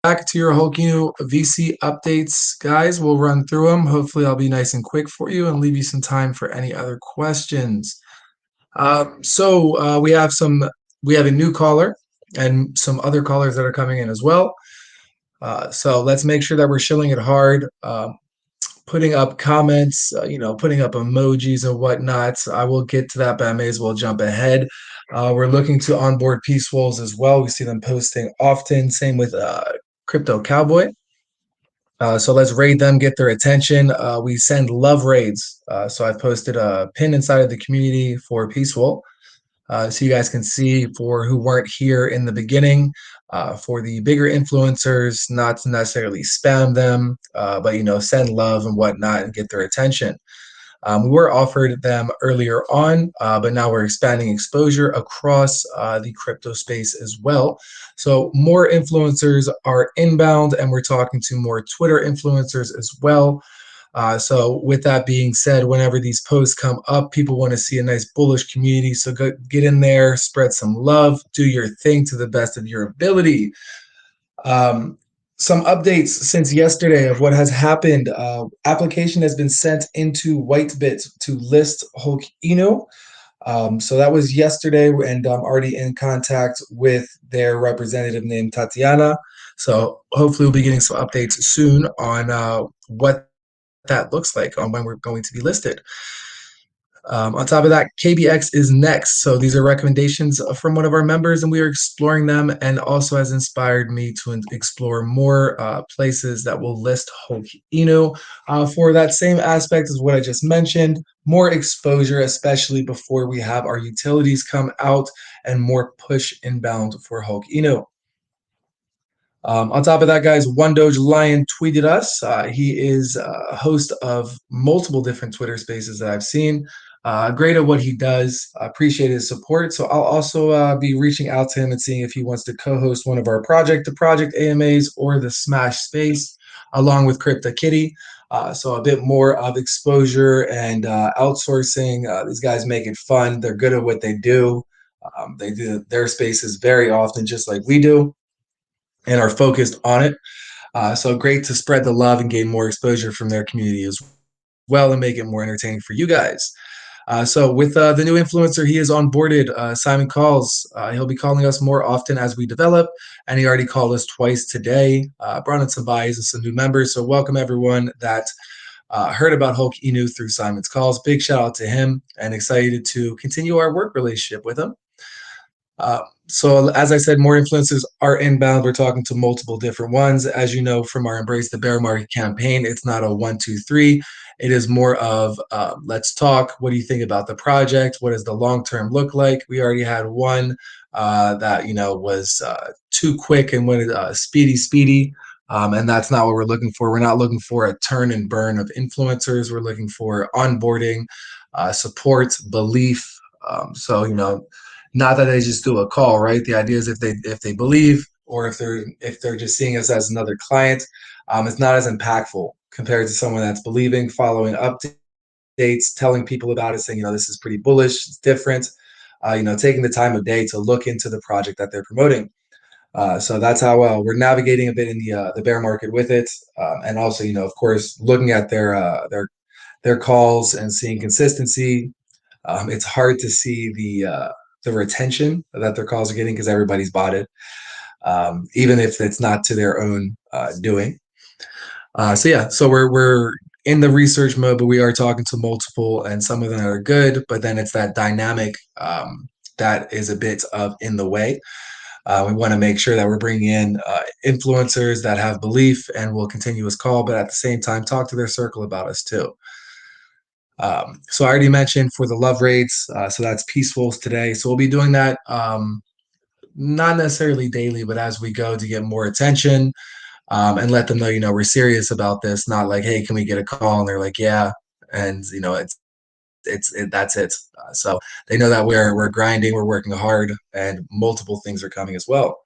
back to your Hulkinu VC updates, guys. We'll run through them. Hopefully, I'll be nice and quick for you and leave you some time for any other questions. We have we have a new caller and some other callers that are coming in as well. So let's make sure that we're shilling it hard, putting up comments, putting up emojis and whatnot. I will get to that, but I may as well jump ahead. We're looking to onboard Peace Wolves as well. We see them posting often. Same with Crypto Cowboy. So let's raid them, get their attention. We send love raids. So I've posted a pin inside of the community for Peaceful. So you guys can see for who weren't here in the beginning, for the bigger influencers, not to necessarily spam them, but send love and whatnot and get their attention. We were offered them earlier on, but now we're expanding exposure across the crypto space as well. So more influencers are inbound, and we're talking to more Twitter influencers as well. So with that being said, whenever these posts come up, people want to see a nice bullish community. So go, get in there, spread some love, do your thing to the best of your ability. Um, some updates since yesterday of what has happened. Application has been sent into Whitebit to list Hulk Eno. So that was yesterday, and I'm already in contact with their representative named Tatiana. So hopefully we'll be getting some updates soon on what that looks like on when we're going to be listed. On top of that, KBX is next. So these are recommendations from one of our members, and we are exploring them, and also has inspired me to explore more places that will list Hulk Inu for that same aspect as what I just mentioned. More exposure, especially before we have our utilities come out, and more push inbound for Hulk Inu. On top of that, guys, One Doge Lion tweeted us. He is a host of multiple different Twitter spaces that I've seen. Great at what he does. Appreciate his support. So I'll also be reaching out to him and seeing if he wants to co-host one of our project to project AMAs or the Smash Space, along with Crypto Kitty. So a bit more of exposure and outsourcing. These guys make it fun. They're good at what they do. They do their spaces very often, just like we do, and are focused on it. So great to spread the love and gain more exposure from their community as well and make it more entertaining for you guys. So with the new influencer, he is onboarded. Simon Calls. He'll be calling us more often as we develop, and he already called us twice today. Brought in some buys and some new members. So welcome everyone that heard about Hulk Inu through Simon's Calls. Big shout out to him, and excited to continue our work relationship with him. So as I said, more influencers are inbound. We're talking to multiple different ones. As you know from our Embrace the Bear Market campaign, it's not a 1, 2, 3. It is more of let's talk. What do you think about the project? What does the long term look like? We already had one that was too quick and went speedy. And that's not what we're looking for. We're not looking for a turn and burn of influencers. We're looking for onboarding, support, belief. Not that they just do a call, right? The idea is if they believe, or if they're just seeing us as another client, it's not as impactful compared to someone that's believing, following updates, telling people about it, saying, this is pretty bullish, it's different, taking the time of day to look into the project that they're promoting. So that's how we're navigating a bit in the bear market with it, and also, of course, looking at their calls and seeing consistency. It's hard to see the retention that their calls are getting because everybody's bought it, even if it's not to their own doing. So we're in the research mode, but we are talking to multiple, and some of them are good, but then it's that dynamic that is a bit of in the way. We want to make sure that we're bringing in influencers that have belief and will continuous call, but at the same time talk to their circle about us too. So I already mentioned for the love raids, so that's Peacefuls today. So we'll be doing that not necessarily daily, but as we go to get more attention, and let them know, we're serious about this. Not like, hey, can we get a call? And they're like, yeah, and that's it. So they know that we're grinding, we're working hard, and multiple things are coming as well.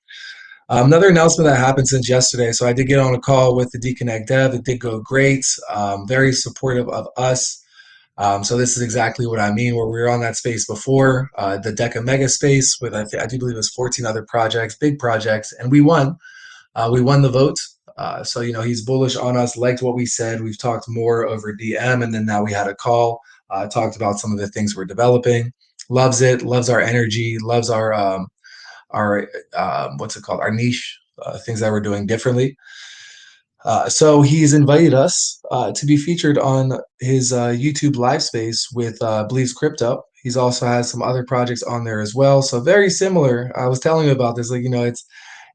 Another announcement that happened since yesterday. So I did get on a call with the Deconnect dev. It did go great. Very supportive of us. So this is exactly what I mean, where we were on that space before, the Deca Mega space with, I do believe it was 14 other projects, big projects, and we won. We won the vote. So, he's bullish on us, liked what we said. We've talked more over DM, and then now we had a call, talked about some of the things we're developing. Loves it, loves our energy, loves our what's it called? Our niche, things that we're doing differently. So he's invited us to be featured on his YouTube live space with Believes Crypto. He's also has some other projects on there as well. So very similar. I was telling you about this, like,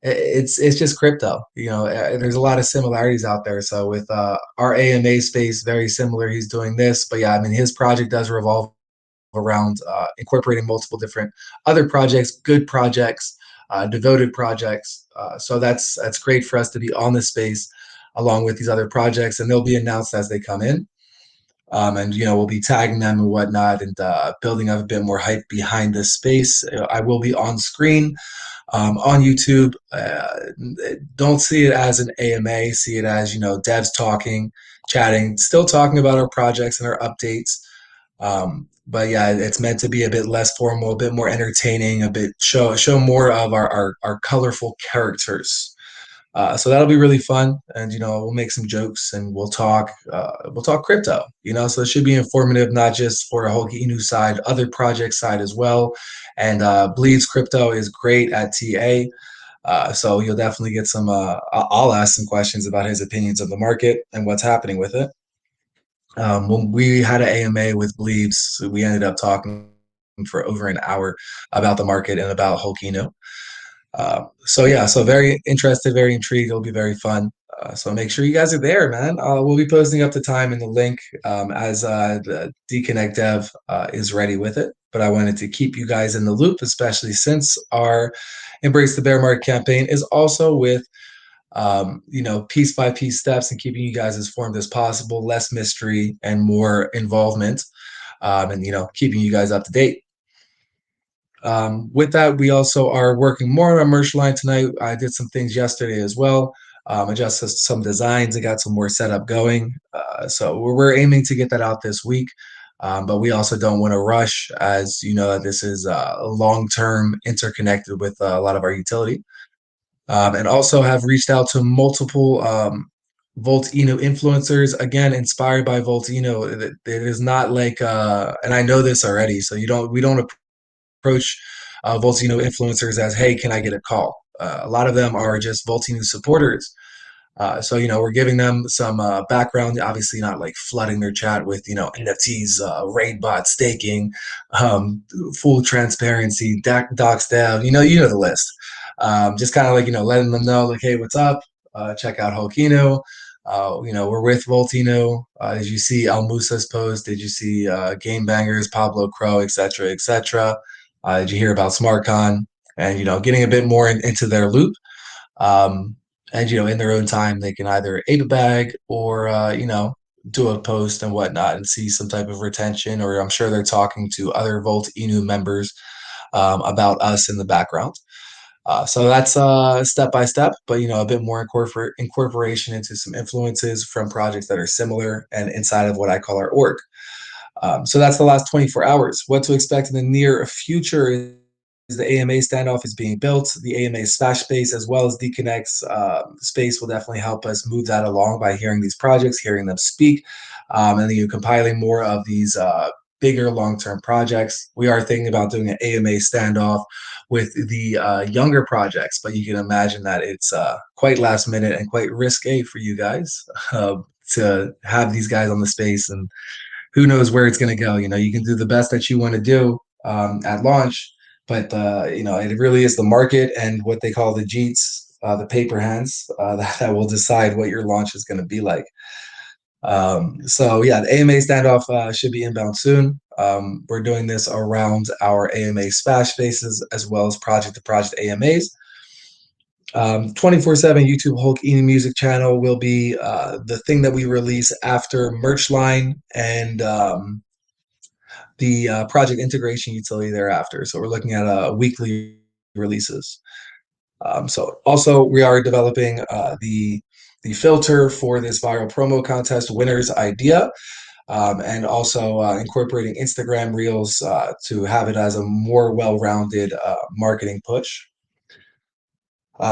it's just crypto. There's a lot of similarities out there. So with our AMA space, very similar. He's doing this, but yeah, I mean, his project does revolve around incorporating multiple different other projects, good projects, devoted projects. So that's great for us to be on the space along with these other projects, and they'll be announced as they come in. And we'll be tagging them and whatnot, and building up a bit more hype behind this space. I will be on screen on YouTube. Don't see it as an AMA. See it as devs talking, chatting, still talking about our projects and our updates. But yeah, it's meant to be a bit less formal, a bit more entertaining, a bit show more of our colorful characters. So that'll be really fun, and we'll make some jokes and we'll talk crypto. So it should be informative, not just for a Hulk Inu side, other project side as well. And Bleeds Crypto is great at TA. So you'll definitely get some. I'll ask some questions about his opinions of the market and what's happening with it. When we had an AMA with Bleeds, so we ended up talking for over an hour about the market and about Holkino. So yeah, so very interested, very intrigued. It'll be very fun. So make sure you guys are there, man. We'll be posting up the time and the link as the Deconnect Dev is ready with it. But I wanted to keep you guys in the loop, especially since our Embrace the Bear Market campaign is also with piece by piece steps and keeping you guys as informed as possible, less mystery and more involvement, and keeping you guys up to date. With that, we also are working more on our merch line tonight. I did some things yesterday as well, adjusted some designs and got some more setup going. So we're aiming to get that out this week. But we also don't want to rush, as you know, this is long term interconnected with a lot of our utility. And also have reached out to multiple Voltino influencers, again inspired by Voltino. It is not like, and I know this already, so we don't approach Voltino influencers as, hey, can I get a call? A lot of them are just Voltino supporters. So we're giving them some background, obviously not like flooding their chat with NFTs, raid bot staking, full transparency, docs dev, you know the list. Just kind of like letting them know like, hey, what's up? Check out Holkino. We're with Voltino. Did you see Al Musa's post? Did you see Game Bangers, Pablo Crow, etc., etc.? Did you hear about SmartCon? And getting a bit more into their loop. Um, and in their own time, they can either ape a bag or do a post and whatnot and see some type of retention. Or I'm sure they're talking to other Volt Inu members about us in the background. So that's step by step, but a bit more incorporation into some influences from projects that are similar and inside of what I call our org. So that's the last 24 hours. What to expect in the near future is the AMA standoff is being built. The AMA Smash space as well as Deconnect's space will definitely help us move that along by hearing these projects, hearing them speak, and then compiling more of these bigger long-term projects. We are thinking about doing an AMA standoff with the younger projects, but you can imagine that it's quite last minute and quite risque for you guys to have these guys on the space, and who knows where it's going to go. You can do the best that you want to do at launch, but it really is the market and what they call the JEETs, the paper hands, that will decide what your launch is going to be like. So yeah, the AMA standoff should be inbound soon. We're doing this around our AMA Smash spaces as well as project to project AMAs. 24/7 YouTube Hulk Inu music channel will be the thing that we release after merch line and the project integration utility thereafter. So we're looking at weekly releases. So also we are developing the filter for this viral promo contest winners idea, and also incorporating Instagram Reels to have it as a more well-rounded marketing push.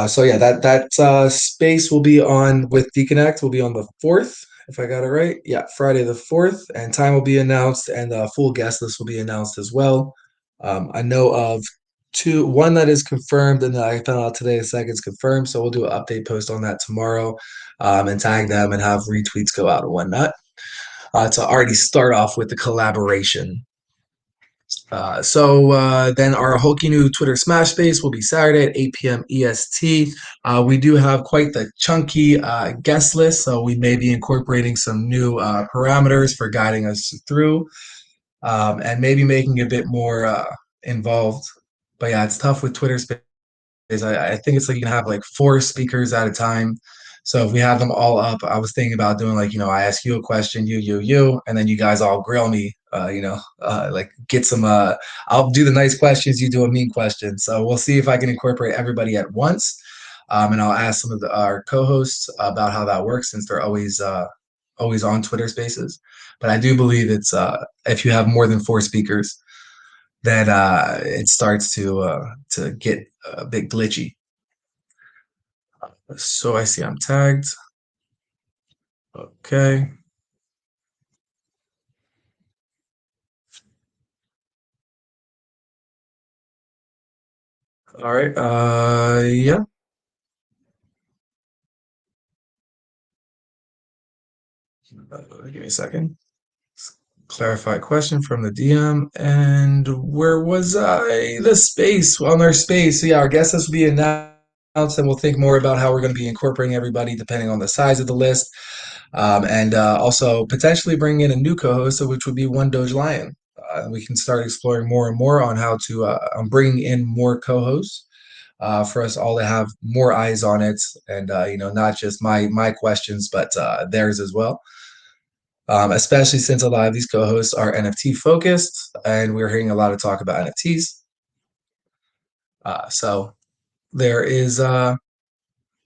So yeah, that space will be on with Deconnect will be on the 4th, if I got it right. Yeah, Friday the 4th, and time will be announced, and the full guest list will be announced as well. I know of one that is confirmed, and I found out today a second's confirmed. So we'll do an update post on that tomorrow, and tag them and have retweets go out and whatnot. To already start off with the collaboration. Then our Hulkinu Twitter Smash Space will be Saturday at 8 p.m. EST. We do have quite the chunky guest list, so we may be incorporating some new parameters for guiding us through, and maybe making it a bit more involved. But yeah, it's tough with Twitter Space is I think it's like you can have like four speakers at a time. So if we have them all up, I was thinking about doing like, I ask you a question, you, and then you guys all grill me, like get some, I'll do the nice questions, you do a mean question. So we'll see if I can incorporate everybody at once. And I'll ask some of our co-hosts about how that works since they're always on Twitter Spaces. But I do believe it's if you have more than four speakers, then it starts to get a bit glitchy. So I see I'm tagged. Okay. All right. Yeah. Give me a second. Clarify question from the DM. And where was I? The space on our space. So yeah, I guess this will be announced, and we'll think more about how we're going to be incorporating everybody depending on the size of the list. And also potentially bring in a new co-host, which would be One Doge Lion. We can start exploring more and more on how to on bringing in more co-hosts for us all to have more eyes on it, and not just my questions, but theirs as well. Especially since a lot of these co-hosts are NFT focused, and we're hearing a lot of talk about NFTs. So there is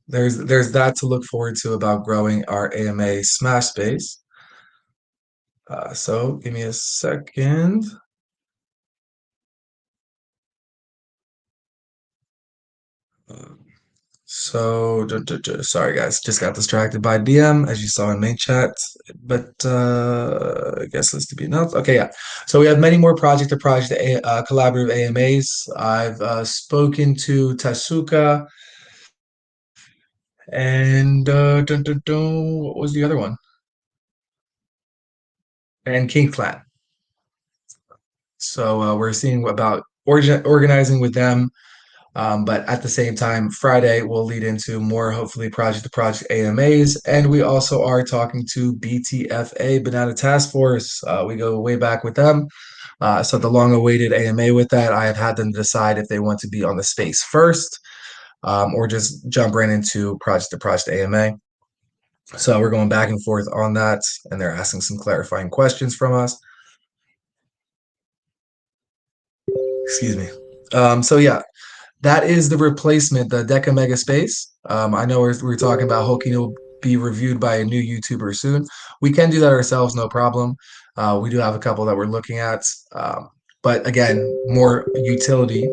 there's that to look forward to about growing our AMA Smash space. So give me a second. Sorry guys, just got distracted by DM as you saw in main chat, but I guess that's to be announced. Okay, yeah. So we have many more project-to-project collaborative AMAs. I've spoken to Tasuka and what was the other one? And King Flat. So we're seeing about organizing with them. But at the same time, Friday will lead into more, hopefully, project to project AMAs. And we also are talking to BTFA, Banana Task Force. We go way back with them. So the long awaited AMA with that, I have had them decide if they want to be on the space first, or just jump right into project to project AMA. So we're going back and forth on that, and they're asking some clarifying questions from us. Excuse me. So yeah, that is the replacement, the Deca Mega Space. I know we're talking about Hulking will be reviewed by a new YouTuber soon. We can do that ourselves, no problem. We do have a couple that we're looking at. But again, more utility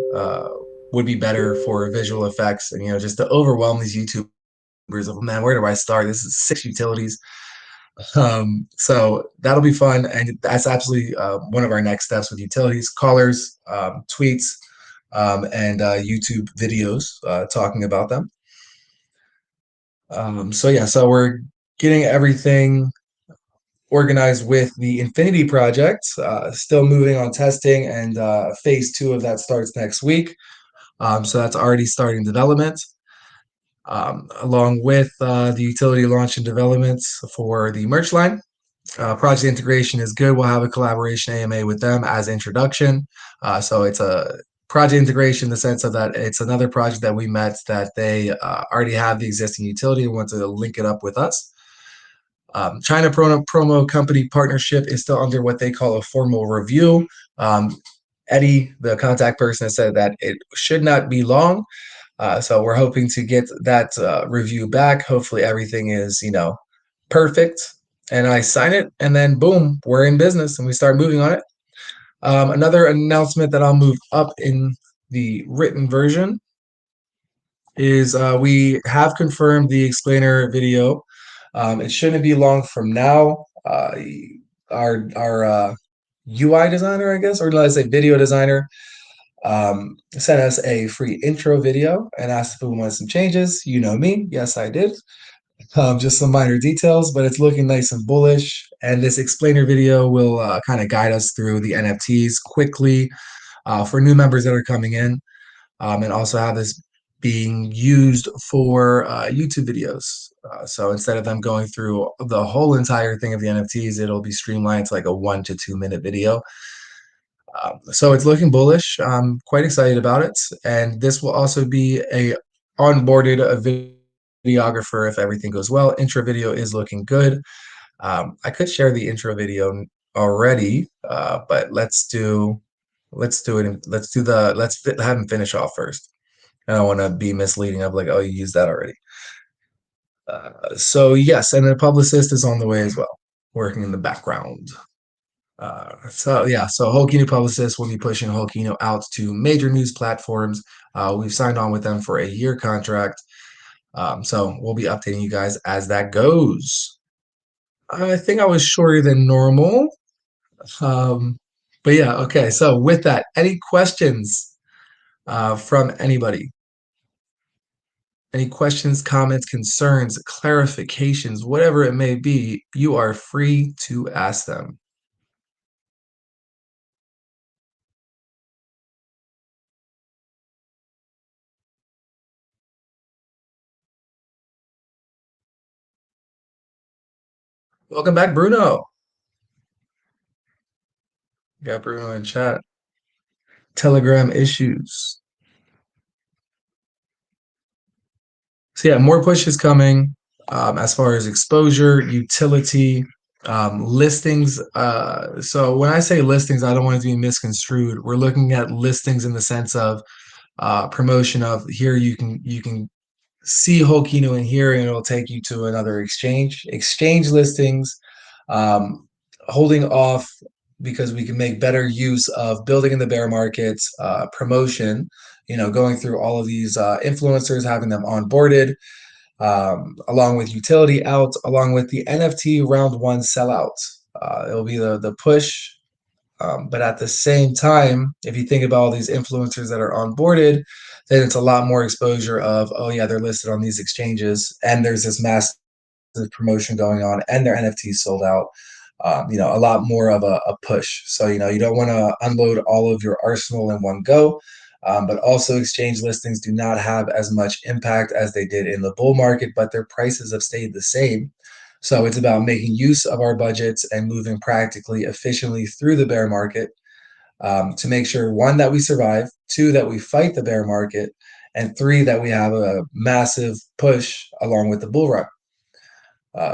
would be better for visual effects and, just to overwhelm these YouTubers of, man, where do I start? This is six utilities. So that'll be fun. And that's absolutely one of our next steps with utilities, callers, tweets, and YouTube videos talking about them. So yeah, so we're getting everything organized with the Infinity Project, still moving on testing, and phase 2 of that starts next week. So that's already starting development. Along with the utility launch and developments for the merch line. Project integration is good. We'll have a collaboration AMA with them as introduction. So it's a project integration in the sense of that it's another project that we met that they already have the existing utility and want to link it up with us. China promo company partnership is still under what they call a formal review. Eddie, the contact person, has said that it should not be long. So we're hoping to get that review back. Hopefully everything is, perfect. And I sign it, and then boom, we're in business, and we start moving on it. Another announcement that I'll move up in the written version is we have confirmed the explainer video. It shouldn't be long from now. Our UI designer, I guess, or let's say video designer, sent us a free intro video and asked if we wanted some changes. You know me. Yes, I did. Just some minor details, but it's looking nice and bullish. And this explainer video will kind of guide us through the NFTs quickly for new members that are coming in, and also have this being used for YouTube videos. So instead of them going through the whole entire thing of the NFTs, it'll be streamlined to like a 1 to 2 minute video. So it's looking bullish. I'm quite excited about it, and this will also be a onboarded a videographer if everything goes well. Intro video is looking good. I could share the intro video already, but let's do it. Have him finish off first. I don't want to be misleading of like, oh, you used that already. So yes, and the publicist is on the way as well, working in the background. So yeah, so Holkino Publicist will be pushing Holkino out to major news platforms. We've signed on with them for a year contract. So we'll be updating you guys as that goes. I think I was shorter than normal. Um, but yeah, okay. So with that, any questions from anybody? Any questions, comments, concerns, clarifications, whatever it may be, you are free to ask them. Welcome back, Bruno. Got Bruno in chat. Telegram issues. So yeah, more push is coming as far as exposure, utility, listings. So when I say listings, I don't want it to be misconstrued. We're looking at listings in the sense of promotion of here you can see Holkino in here and it'll take you to another exchange. Exchange listings, um, holding off because we can make better use of building in the bear market, promotion, going through all of these influencers, having them onboarded, along with utility out, along with the NFT round one sellout. It'll be the push. But at the same time, if you think about all these influencers that are onboarded, then it's a lot more exposure of, oh yeah, they're listed on these exchanges, and there's this massive promotion going on, and their NFTs sold out. A lot more of a push. So you don't want to unload all of your arsenal in one go. But also, exchange listings do not have as much impact as they did in the bull market, but their prices have stayed the same. So it's about making use of our budgets and moving practically efficiently through the bear market, to make sure one, that we survive, two, that we fight the bear market, and three, that we have a massive push along with the bull run.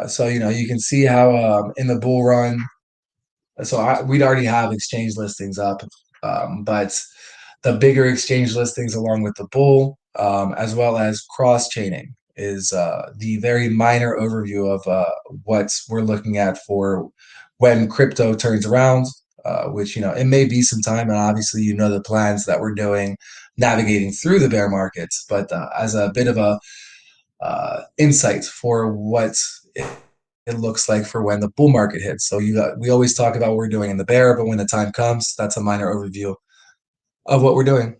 So you can see how in the bull run, we'd already have exchange listings up, but the bigger exchange listings along with the bull, as well as cross chaining, is the very minor overview of what we're looking at for when crypto turns around. Which it may be some time, and obviously the plans that we're doing navigating through the bear markets, but as a bit of a insight for what it looks like for when the bull market hits. So we always talk about what we're doing in the bear, but when the time comes, that's a minor overview of what we're doing.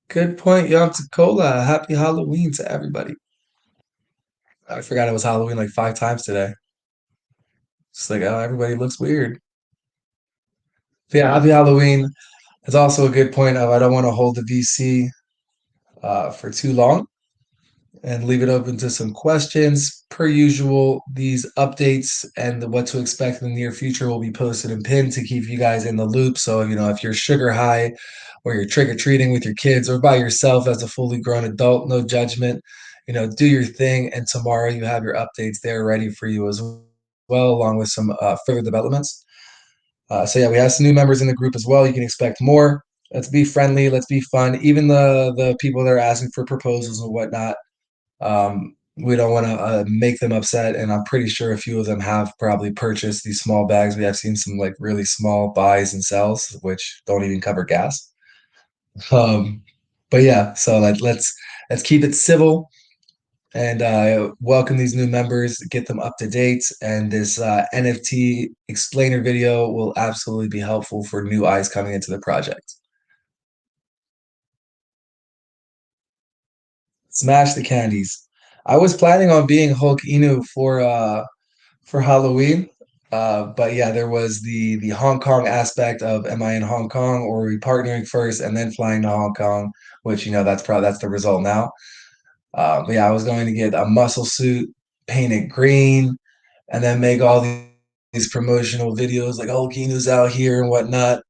Good point, Yom Tekola. Happy Halloween to everybody. I forgot it was Halloween like 5 times today. It's like, oh, everybody looks weird. But yeah, happy Halloween. It's also a good point of I don't want to hold the VC for too long, and leave it open to some questions. Per usual, these updates and what to expect in the near future will be posted and pinned to keep you guys in the loop. So, if you're sugar high or you're trick or treating with your kids or by yourself as a fully grown adult, no judgment, do your thing. And tomorrow you have your updates there ready for you as well, along with some further developments. So, yeah, we have some new members in the group as well. You can expect more. Let's be friendly. Let's be fun. Even the people that are asking for proposals and whatnot, we don't want to make them upset. And I'm pretty sure a few of them have probably purchased these small bags. We have seen some like really small buys and sells, which don't even cover gas. Um, but yeah, so let's keep it civil and welcome these new members, get them up to date. And this NFT explainer video will absolutely be helpful for new eyes coming into the project. Smash the candies. I was planning on being Hulk Inu for Halloween. But yeah, there was the Hong Kong aspect of am I in Hong Kong or are we partnering first and then flying to Hong Kong, which that's probably that's the result now. But yeah, I was going to get a muscle suit, paint it green, and then make all these promotional videos like oh Kinu's out here and whatnot.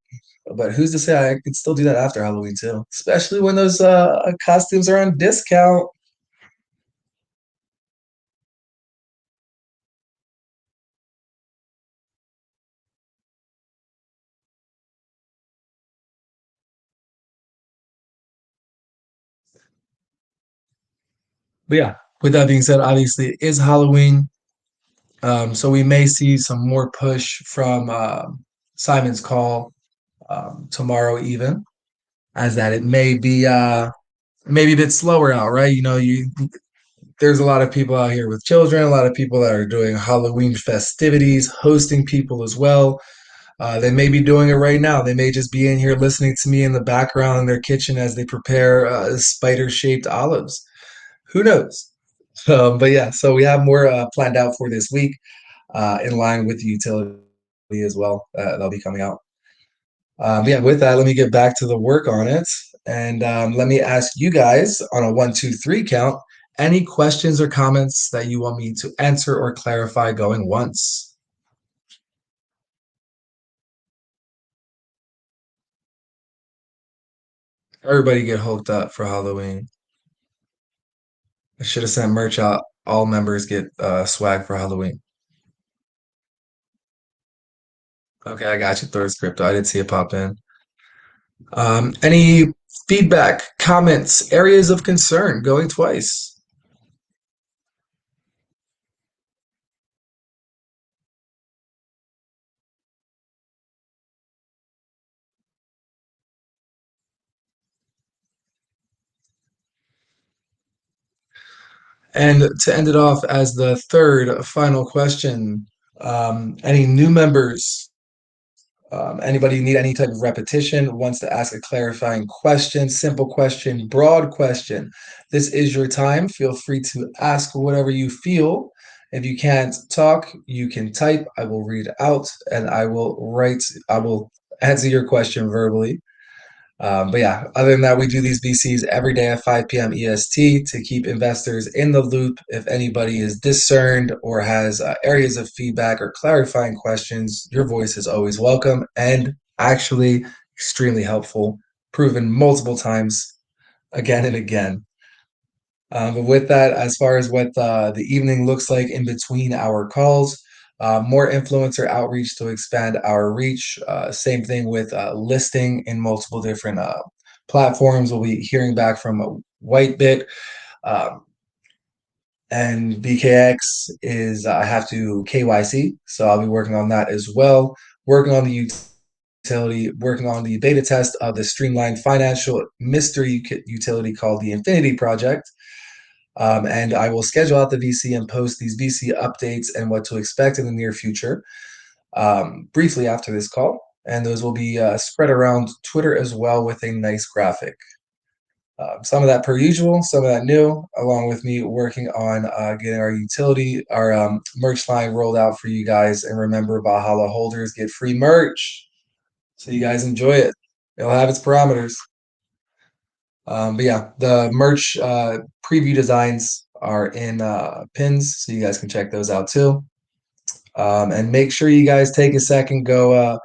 But who's to say I could still do that after Halloween too, especially when those costumes are on discount. But yeah, with that being said, obviously it is Halloween. So we may see some more push from Simon's Call tomorrow, even as that it may be maybe a bit slower out, right? You there's a lot of people out here with children, a lot of people that are doing Halloween festivities, hosting people as well. They may be doing it right now. They may just be in here listening to me in the background in their kitchen as they prepare spider-shaped olives. Who knows? But yeah, so we have more planned out for this week in line with the utility as well. That'll be coming out. Yeah, with that, let me get back to the work on it. And let me ask you guys on a one, two, three count any questions or comments that you want me to answer or clarify going once. Everybody get hooked up for Halloween. I should have sent merch out. All members get swag for Halloween. Okay, I got you. Third script. I did see it pop in. Any feedback, comments, areas of concern going twice? And to end it off as the third final question, any new members, anybody need any type of repetition, wants to ask a clarifying question, simple question, broad question, this is your time. Feel free to ask whatever you feel. If you can't talk, you can type. I will read out and I will answer your question verbally. But yeah, other than that, we do these VCs every day at 5 p.m. EST to keep investors in the loop. If anybody is discerned or has areas of feedback or clarifying questions, your voice is always welcome and actually extremely helpful, proven multiple times again and again. But with that, as far as what the evening looks like in between our calls, more influencer outreach to expand our reach. Same thing with listing in multiple different platforms. We'll be hearing back from Whitebit um, and BKX is I have to KYC, so I'll be working on that as well. Working on the utility, working on the beta test of the streamlined financial mystery utility called the Infinity Project. And I will schedule out the VC and post these VC updates and what to expect in the near future briefly after this call. And those will be spread around Twitter as well with a nice graphic. Some of that per usual, some of that new, along with me working on getting our utility, our merch line rolled out for you guys. And remember, Valhalla holders get free merch. So you guys enjoy it. It'll have its parameters. But yeah, the merch preview designs are in pins, so you guys can check those out too. And make sure you guys take a second, go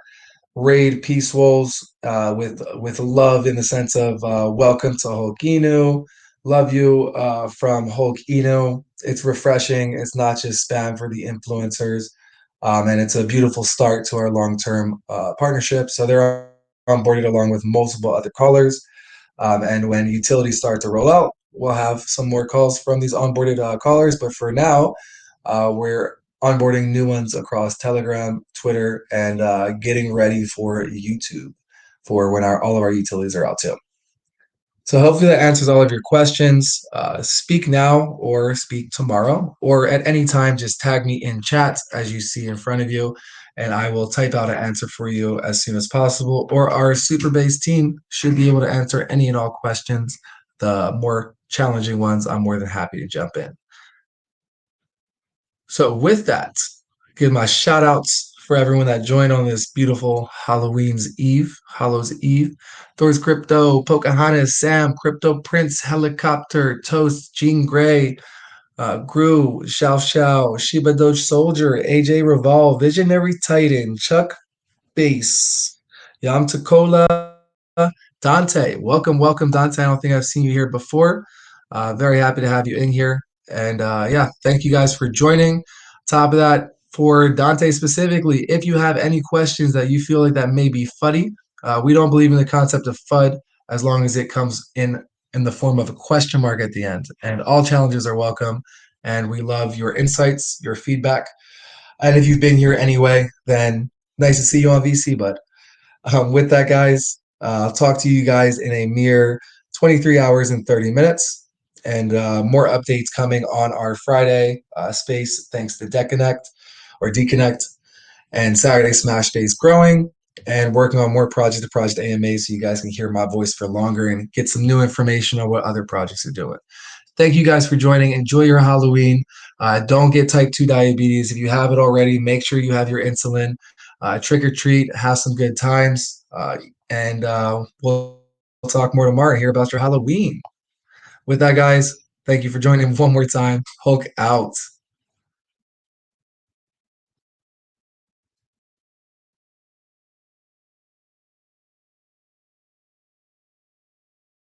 raid Peace Wolves with love in the sense of welcome to Hulk Inu. Love you from Hulk Inu. It's refreshing. It's not just spam for the influencers. And it's a beautiful start to our long-term partnership. So there onboarded along with multiple other callers. And when utilities start to roll out, we'll have some more calls from these onboarded callers. But for now, we're onboarding new ones across Telegram, Twitter, and getting ready for YouTube for when all of our utilities are out too. So hopefully that answers all of your questions. Speak now or speak tomorrow, or at any time, just tag me in chat as you see in front of you, and I will type out an answer for you as soon as possible. Or our Superbase team should be able to answer any and all questions. The more challenging ones, I'm more than happy to jump in. So with that, give my shout outs for everyone that joined on this beautiful Hallows Eve. Thor's Crypto, Pocahontas, Sam, Crypto Prince, Helicopter, Toast, Jean Grey, Gru, Xiao Xiao, Shiba Doge Soldier, AJ Revolve, Visionary Titan, Chuck Base, Yam Takola, Dante. Welcome, Dante. I don't think I've seen you here before. Very happy to have you in here. And yeah, thank you guys for joining. Top of that, for Dante specifically, if you have any questions that you feel like that may be fuddy, we don't believe in the concept of FUD as long as it comes in the form of a question mark at the end. And all challenges are welcome. And we love your insights, your feedback. And if you've been here anyway, then nice to see you on VC, bud. With that, guys, I'll talk to you guys in a mere 23 hours and 30 minutes. And more updates coming on our Friday space, thanks to Deconnect or Deconnect, and Saturday Smash Days growing and working on more project to project AMAs so you guys can hear my voice for longer and get some new information on what other projects are doing. Thank you guys for joining. Enjoy your Halloween. Don't get type 2 diabetes. If you have it already, make sure you have your insulin. Trick or treat, have some good times. And we'll talk more tomorrow and hear about your Halloween. With that, guys, thank you for joining one more time. Hulk out.